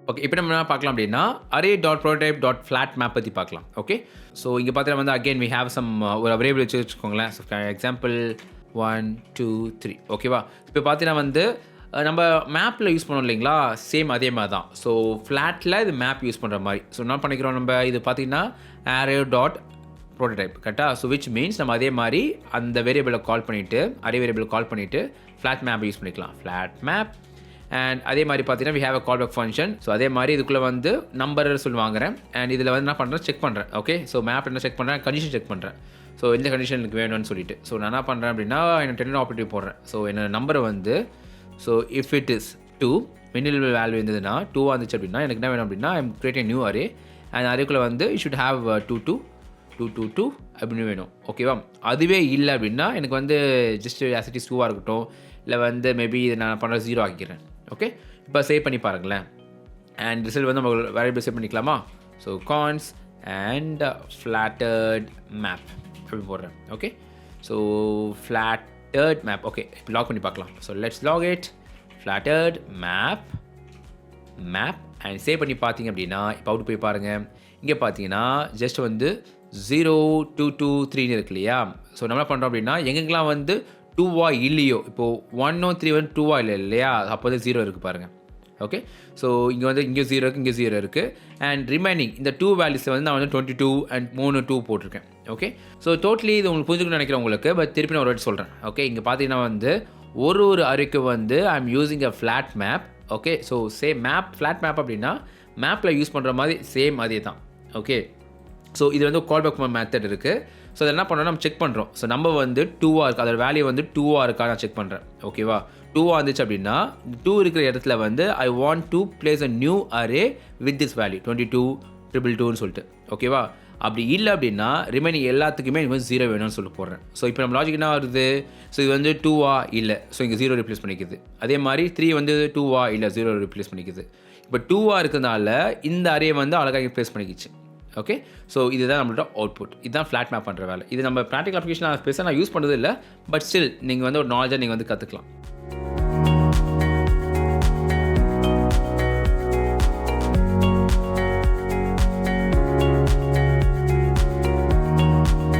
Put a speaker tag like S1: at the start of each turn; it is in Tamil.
S1: ஓகே, இப்போ நம்ம என்ன பார்க்கலாம் அப்படின்னா array.prototype.flatMap பற்றி பார்க்கலாம். ஓகே, ஸோ இங்கே பார்த்தீங்கன்னா வந்து அகெயின் we have some ஒரு வேரியபிள் வச்சுக்கோங்களேன். ஸோ எக்ஸாம்பிள் 1 2 3 ஓகேவா. இப்போ பார்த்தீங்கன்னா வந்து நம்ம மேப்பில் யூஸ் பண்ணோம் இல்லைங்களா, சேம் அதே மாதிரி தான். ஸோ ஃப்ளாட்டில் இது மேப் யூஸ் பண்ணுற மாதிரி. ஸோ என்ன பண்ணிக்கிறோம் நம்ம, இது பார்த்தீங்கன்னா array.prototype கரெக்டாக. ஸோ விச் மீன்ஸ் நம்ம அதே மாதிரி அந்த வேரியபிளை கால் பண்ணிவிட்டு அரே வேரியபிளை கால் பண்ணிவிட்டு ஃப்ளாட் மேப் யூஸ் பண்ணிக்கலாம். ஃப்ளாட் மேப் அண்ட் அதே மாதிரி பார்த்தீங்கன்னா we have a callback function. So அதே மாதிரி இதுக்குள்ளே வந்து நம்பர் வாங்குறேன் அண்ட் இதில் வந்து என்ன பண்ணுறேன், செக் பண்ணுறேன். ஓகே, ஸோ மேப் என்ன செக் பண்ணுறேன், கண்டிஷன் செக் பண்ணுறேன். ஸோ எந்த கண்டிஷன் எனக்கு வேணும்னு சொல்லிட்டு ஸோ நான் என்ன பண்ணுறேன் அப்படின்னா எனக்கு டென் ஆப்பரேட்டிவ் போடுறேன். ஸோ என்னோட நம்பரை வந்து so if it is 2 minimal value இருந்ததுன்னா 2 இருந்துச்சு அப்படின்னா எனக்கு என்ன வேணும் அப்படின்னா I'm create a new array and அரேக்குள்ளே வந்து யூ ஷுட் ஹேவ் 2 2 2 2 2 அப்படின்னு வேணும். ஓகேவா, அதுவே இல்லை அப்படின்னா எனக்கு வந்து ஜஸ்ட் as it is 2 இருக்கட்டும், இல்லை வந்து மேபி இதை நான் பண்ணுற 0 ஆக்கிக்கிறேன். ஓகே, இப்போ சேவ் பண்ணி பாருங்களேன் அண்ட் ரிசல்ட் வந்து நம்ம வேரியபிள் சேவ் பண்ணிக்கலாமா. ஸோ கான்ஸ் அண்ட் ஃப்ளாட்டட் மேப் அப்படி போடுறேன். Okay, so flatted map. Okay, இப்போ லாக் பண்ணி பார்க்கலாம். So let's log it flatted map and save பண்ணி பார்த்தீங்க அப்படின்னா இப்போ அவுட் போய் பாருங்கள். இங்கே பார்த்தீங்கன்னா ஜஸ்ட் வந்து 0 2 2 3 இருக்கு இல்லையா. ஸோ நம்ம என்ன பண்ணுறோம் அப்படின்னா எங்கெங்கெல்லாம் வந்து 2 இல்லையோ, இப்போது 1 3 1 2 இல்லை இல்லையா, அப்போ வந்து 0 இருக்குது பாருங்கள். ஓகே, ஸோ இங்கே வந்து இங்கே 0 இருக்குது, இங்கே 0 இருக்குது அண்ட் ரிமைனிங் இந்த 2 வேல்யூஸை வந்து நான் வந்து 22 அண்ட் 3 2 போட்டிருக்கேன். ஓகே, ஸோ டோட்டலி இது உங்களுக்கு புரிஞ்சுக்கணும்னு நினைக்கிறேன் உங்களுக்கு. பட் திருப்பி நான் ஒரு வாட்டி சொல்கிறேன். ஓகே, இங்கே பார்த்தீங்கன்னா வந்து ஒரு அரேக்கு வந்து I am using a flat map. Okay, so same map flat map அப்படின்னா மேப்பில் யூஸ் பண்ணுற மாதிரி சேம் அதே தான். ஓகே, ஸோ இது வந்து கால்பேக் மெத்தட் இருக்குது. ஸோ அதை என்ன பண்ணுறோம், நம்ம செக் பண்ணுறோம். ஸோ நம்ம வந்து 2 இருக்குது, அதோட வேல்யூ வந்து 2 இருக்கா நான் செக் பண்ணுறேன். ஓகேவா, 2 இருந்துச்சு அப்படின்னா 2 இருக்கிற இடத்துல வந்து I want to place a new array with this value 22 222ன்னு சொல்லிட்டு. ஓகேவா, அப்படி இல்லை அப்படின்னா ரிமைனிங் எல்லாத்துக்குமே இது வந்து 0 வேணும்னு சொல்லிட்டு போடுறேன். ஸோ இப்போ நம்ம லாஜிக் என்ன வருது, ஸோ இது வந்து 2 இல்லை, ஸோ இங்கே 0 ரிப்ளேஸ் பண்ணிக்குது. அதே மாதிரி 3 வந்து 2 இல்லை, 0 ரிப்ளேஸ் பண்ணிக்குது. இப்போ 2 இருக்கிறதுனால இந்த அரே வந்து அழகாக ரிப்ளேஸ் பண்ணிக்கிச்சு. ஓகே, ஸோ இதுதான் நம்மளோட அவுட்புட். இதுதான் ஃப்ளாட் மேப் பண்ணுற வேலை. இது நம்ம ப்ராக்டிக்கல் அப்ளிகேஷன் நான் ஸ்பெஷலாக நான் யூஸ் பண்ணுறது இல்லை, பட் ஸ்டில் நீங்கள் வந்து ஒரு நாலேஜாக நீங்கள் வந்து கற்றுக்கலாம்.